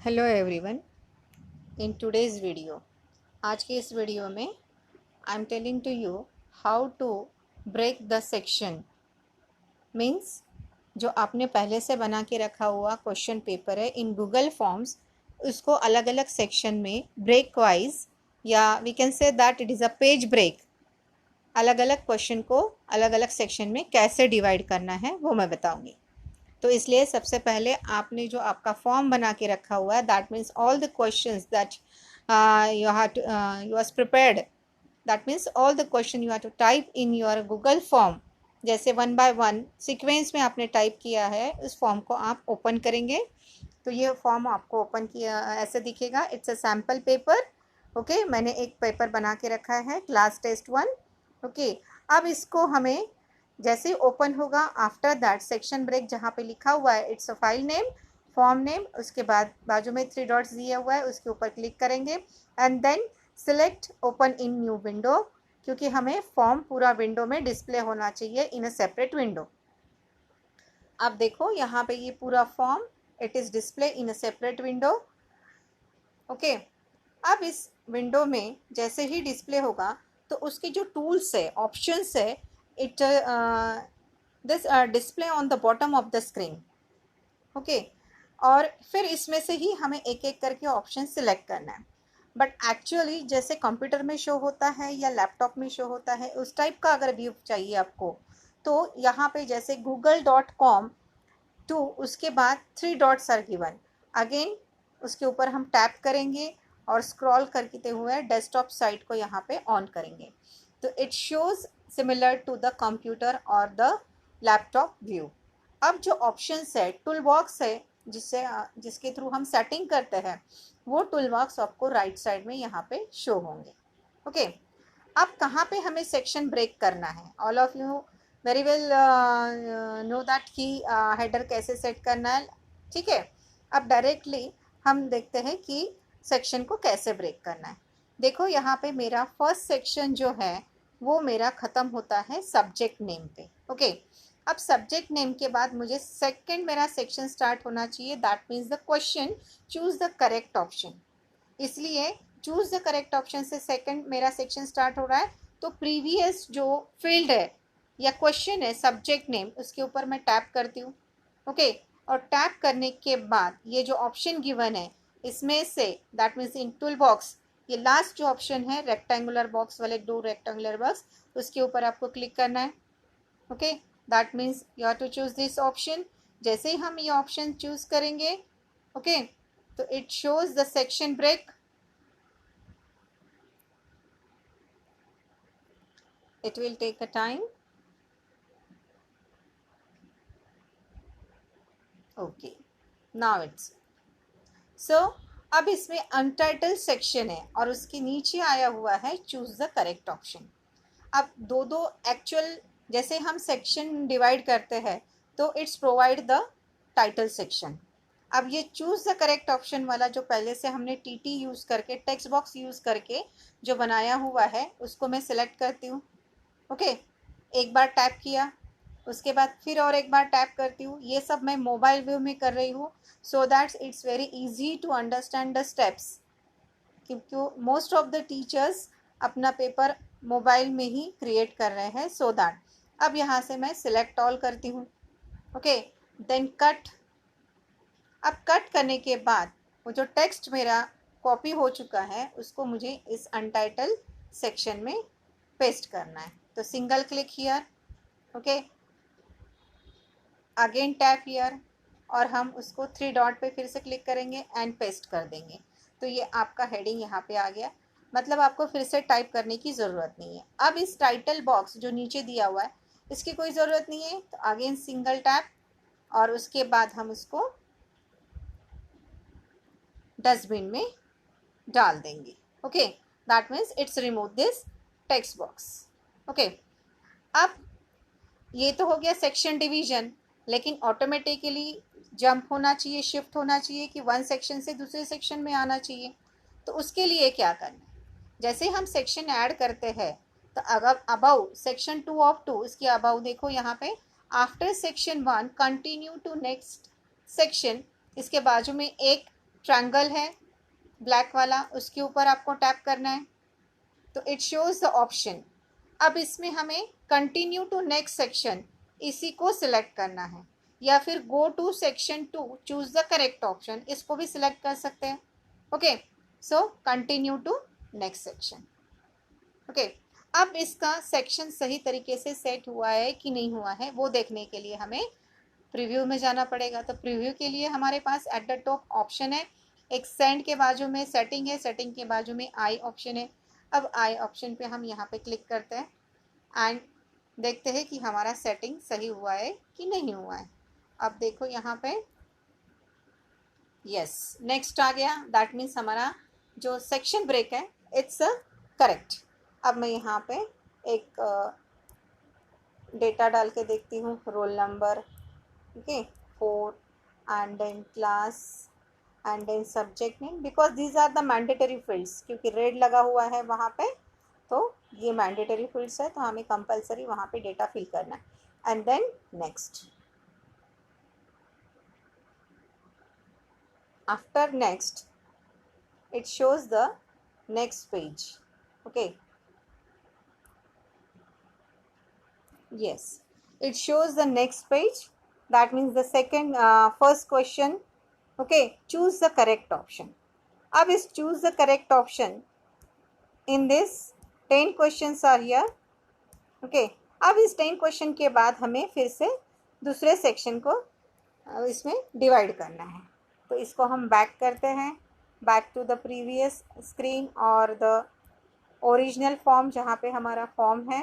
Hello everyone. In today's video, आज के इस वीडियो में I am telling to you how to break the section. Means जो आपने पहले से बना के रखा हुआ क्वेश्चन पेपर है इन गूगल फॉर्म्स, उसको अलग अलग सेक्शन में ब्रेक वाइज, या we can say that it is a page break, अलग अलग क्वेश्चन को अलग अलग सेक्शन में कैसे डिवाइड करना है वो मैं बताऊँगी। तो इसलिए सबसे पहले आपने जो आपका फॉर्म बना के रखा हुआ है, that means all the questions that you was prepared, that means all the question you have to type in your Google form, जैसे वन बाय वन सीक्वेंस में आपने टाइप किया है, उस फॉर्म को आप ओपन करेंगे तो ये फॉर्म आपको ओपन किया ऐसे दिखेगा। It's a sample paper. Okay, मैंने एक पेपर बना के रखा है क्लास टेस्ट 1। ओके, अब इसको हमें जैसे ओपन होगा, आफ्टर दैट सेक्शन ब्रेक जहाँ पे लिखा हुआ है it's a file name, form name, उसके बाद बाजू में 3 डॉट्स दिया हुआ है, उसके ऊपर क्लिक करेंगे and then select open in new window, क्योंकि हमें फॉर्म पूरा विंडो में डिस्प्ले होना चाहिए इन अ सेपरेट विंडो। अब देखो यहाँ पे ये पूरा form it is display in a separate window. Okay, अब इस विंडो में जैसे ही डिस्प्ले होगा तो उसके जो टूल्स है, ऑप्शंस है, it this display on the bottom of the screen. Okay, और फिर इसमें से ही हमें एक एक करके ऑप्शन सिलेक्ट करना है। बट एक्चुअली जैसे कंप्यूटर में शो होता है या लैपटॉप में शो होता है, उस टाइप का अगर व्यू चाहिए आपको, तो यहाँ पे जैसे google.com टू, उसके बाद 3 डॉट्स आर गिवन, अगेन उसके ऊपर हम टैप करेंगे और स्क्रॉल करते हुए डेस्कटॉप साइट को यहाँ पे ऑन करेंगे तो it shows similar to the computer और द लैपटॉप व्यू। अब जो ऑप्शंस है, टूल बॉक्स है, जिसके थ्रू हम सेटिंग करते हैं, वो टूल बॉक्स आपको राइट साइड में यहाँ पे शो होंगे। ओके, अब कहाँ पे हमें सेक्शन ब्रेक करना है, all of you very well know that कि हेडर कैसे सेट करना है। ठीक है, अब डायरेक्टली हम देखते हैं कि सेक्शन को कैसे ब्रेक करना है। देखो यहाँ पे मेरा फर्स्ट सेक्शन जो है वो मेरा ख़त्म होता है सब्जेक्ट नेम पे। ओके, अब सब्जेक्ट नेम के बाद मुझे सेकंड मेरा सेक्शन स्टार्ट होना चाहिए, that means the question choose the correct option. इसलिए चूज द करेक्ट ऑप्शन से सेकंड मेरा सेक्शन स्टार्ट हो रहा है, तो प्रीवियस जो फील्ड है या क्वेश्चन है सब्जेक्ट नेम, उसके ऊपर मैं टैप करती हूँ। ओके, और टैप करने के बाद ये जो ऑप्शन गिवन है इसमें से, that means in tool box, ये लास्ट जो ऑप्शन है रेक्टेंगुलर बॉक्स वाले, 2 रेक्टेंगुलर बॉक्स, उसके ऊपर आपको क्लिक करना है। Okay, that means you have to choose this option. जैसे ही हम ये ऑप्शन चूज करेंगे, ओके, तो it shows the section break. It will take a time. Okay, now it's so अब इसमें अनटाइटल्ड सेक्शन है और उसके नीचे आया हुआ है चूज द करेक्ट ऑप्शन। अब दो दो एक्चुअल, जैसे हम सेक्शन डिवाइड करते हैं तो it's provide the title section. अब ये चूज द करेक्ट ऑप्शन वाला जो पहले से हमने टीटी यूज करके, टेक्स्ट बॉक्स यूज करके जो बनाया हुआ है, उसको मैं सिलेक्ट करती हूँ। ओके, एक बार टैप किया, उसके बाद फिर और एक बार टैप करती हूँ। ये सब मैं मोबाइल व्यू में कर रही हूँ so that's it's very easy to understand the steps, क्योंकि मोस्ट ऑफ द टीचर्स अपना पेपर मोबाइल में ही क्रिएट कर रहे हैं। सो दैट अब यहाँ से मैं सिलेक्ट ऑल करती हूँ। Okay, then cut. अब कट करने के बाद वो जो टेक्स्ट मेरा कॉपी हो चुका है उसको मुझे इस अनटाइटल सेक्शन में पेस्ट करना है, तो single click here. Okay, again tap here, और हम उसको 3 डॉट पे फिर से क्लिक करेंगे एंड पेस्ट कर देंगे। तो ये आपका हेडिंग यहाँ पे आ गया, मतलब आपको फिर से टाइप करने की ज़रूरत नहीं है। अब इस टाइटल बॉक्स जो नीचे दिया हुआ है इसकी कोई ज़रूरत नहीं है, तो अगेन सिंगल टैप, और उसके बाद हम उसको डस्टबिन में डाल देंगे। Okay, that means it's remove this text box. Okay, अब ये तो हो गया सेक्शन डिवीजन, लेकिन ऑटोमेटिकली जंप होना चाहिए, शिफ्ट होना चाहिए कि वन सेक्शन से दूसरे सेक्शन में आना चाहिए। तो उसके लिए क्या करना है, जैसे हम सेक्शन ऐड करते हैं तो अगर अबाउ सेक्शन 2 ऑफ 2, इसके अबाउ देखो यहाँ पे, after section 1 continue to next section, इसके बाजू में एक ट्रायंगल है ब्लैक वाला, उसके ऊपर आपको टैप करना है तो इट शोज द ऑप्शन। अब इसमें हमें कंटिन्यू टू नेक्स्ट सेक्शन इसी को सिलेक्ट करना है, या फिर go to section 2 choose the correct option, इसको भी सिलेक्ट कर सकते हैं। Okay, so continue to next section. Okay, अब इसका सेक्शन सही तरीके से सेट हुआ है कि नहीं हुआ है वो देखने के लिए हमें प्रीव्यू में जाना पड़ेगा। तो प्रीव्यू के लिए हमारे पास एट द टॉप ऑप्शन है, एक सेंड के बाजू में सेटिंग है, सेटिंग के बाजू में आई ऑप्शन है। अब आई ऑप्शन पे हम यहाँ पे क्लिक करते हैं एंड देखते हैं कि हमारा सेटिंग सही हुआ है कि नहीं हुआ है। अब देखो यहाँ पे यस नेक्स्ट आ गया, दैट मीन्स हमारा जो सेक्शन ब्रेक है इट्स करेक्ट। अब मैं यहाँ पे एक डेटा डाल के देखती हूँ, roll number, okay 4 and then class and then subject name, because these are the mandatory fields, क्योंकि रेड लगा हुआ है वहाँ पे तो ये मैंडेटरी फील्ड्स है तो हमें कंपलसरी वहाँ पे डेटा फिल करना है। And then next, after next it shows the next page. Okay, yes, it shows the next page, that means the second first question. Okay, choose the correct option. अब इस choose the correct option in this 10 questions are here. Okay, अब इस 10 question के बाद हमें फिर से दूसरे सेक्शन को इसमें डिवाइड करना है। तो इसको हम बैक करते हैं, back to the previous screen और द ओरिजिनल फॉर्म जहाँ पे हमारा फॉर्म है।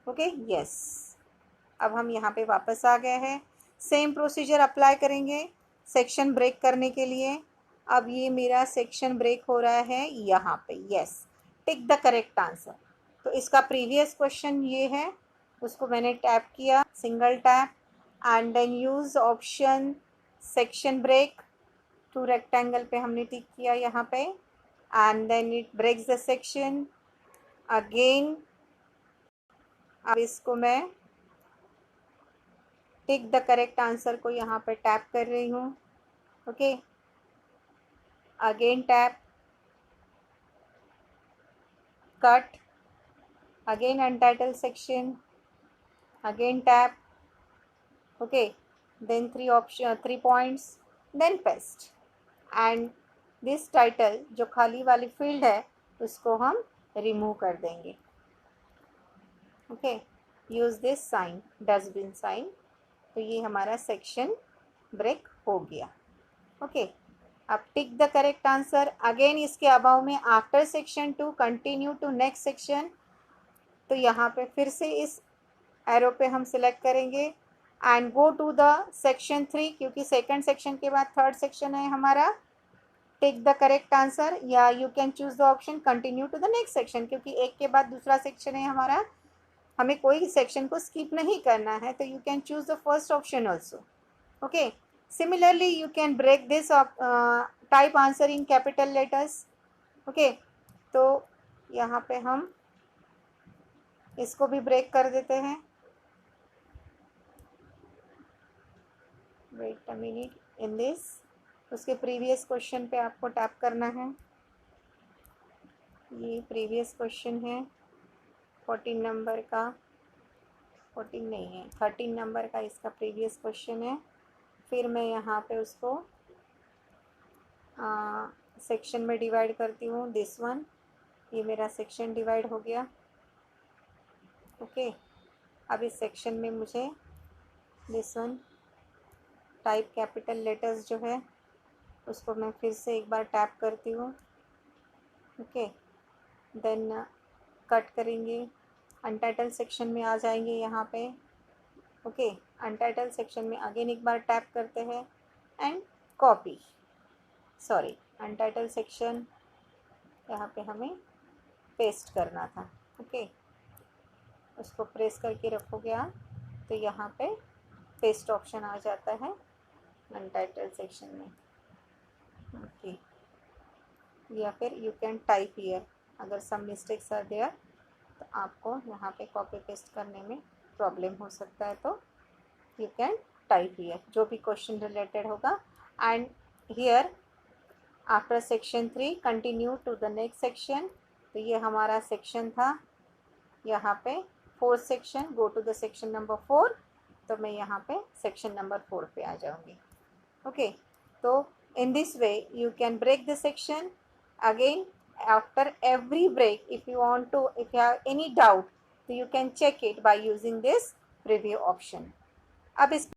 ओके यस, अब हम यहाँ पे वापस आ गए हैं, सेम प्रोसीजर अप्लाई करेंगे सेक्शन ब्रेक करने के लिए। अब ये मेरा सेक्शन ब्रेक हो रहा है यहाँ पे, yes tick the correct answer. तो इसका प्रीवियस क्वेश्चन ये है, उसको मैंने टैप किया, single tap and then use option section break, to rectangle पे हमने टिक किया यहाँ पे and then it breaks the section again. अब इसको मैं टिक द करेक्ट आंसर को यहाँ पे टैप कर रही हूँ। Okay, again tap, cut, again untitle section, again tap, okay then 3 points, then paste and this title जो खाली वाली फील्ड है उसको हम रिमूव कर देंगे। Okay, use this sign, dustbin sign. तो ये हमारा सेक्शन ब्रेक हो गया। ओके, अब tick the correct answer again, इसके अबाव में after section 2 continue to next section, तो यहाँ पे फिर से इस एरो पे हम सिलेक्ट करेंगे and go to the section 3, क्योंकि सेकंड सेक्शन के बाद थर्ड सेक्शन है हमारा। टिक द करेक्ट आंसर, या you can choose the option continue to the next section, क्योंकि एक के बाद दूसरा सेक्शन है हमारा, हमें कोई सेक्शन को स्किप नहीं करना है, तो you can choose the first option also. Okay, similarly you can break this type answer in capital letters. okay, तो यहाँ पे हम इसको भी ब्रेक कर देते हैं। Wait a minute, in this उसके प्रीवियस क्वेश्चन पे आपको टैप करना है। ये प्रीवियस क्वेश्चन है 14 नंबर का, 14 नहीं है 13 नंबर का इसका प्रीवियस क्वेश्चन है। फिर मैं यहाँ पे उसको सेक्शन में डिवाइड करती हूँ, दिस वन, ये मेरा सेक्शन डिवाइड हो गया। ओके, अब इस सेक्शन में मुझे this one type capital letters जो है उसको मैं फिर से एक बार टैप करती हूँ। ओके, देन कट करेंगे, अनटाइटल सेक्शन में आ जाएंगे यहाँ पे। ओके, अनटाइटल सेक्शन में अगेन एक बार टैप करते हैं एंड कॉपी, सॉरी अनटाइटल सेक्शन यहाँ पे हमें पेस्ट करना था। ओके, उसको प्रेस करके रखोगे आप तो यहाँ पे पेस्ट ऑप्शन आ जाता है अनटाइटल सेक्शन में। ओके, या फिर यू कैन टाइप हियर, अगर सम मिस्टेक्स आर देयर तो आपको यहाँ पे कॉपी पेस्ट करने में प्रॉब्लम हो सकता है, तो यू कैन टाइप हियर जो भी क्वेश्चन रिलेटेड होगा। And here after section 3 continue to the next section. तो ये हमारा सेक्शन था, यहाँ पे 4th section, go to the section number 4। तो मैं यहाँ पे सेक्शन नंबर 4 पे आ जाऊँगी। ओके, तो in this way you can break the section again. After every break, if you have any doubt, so you can check it by using this preview option. अब इस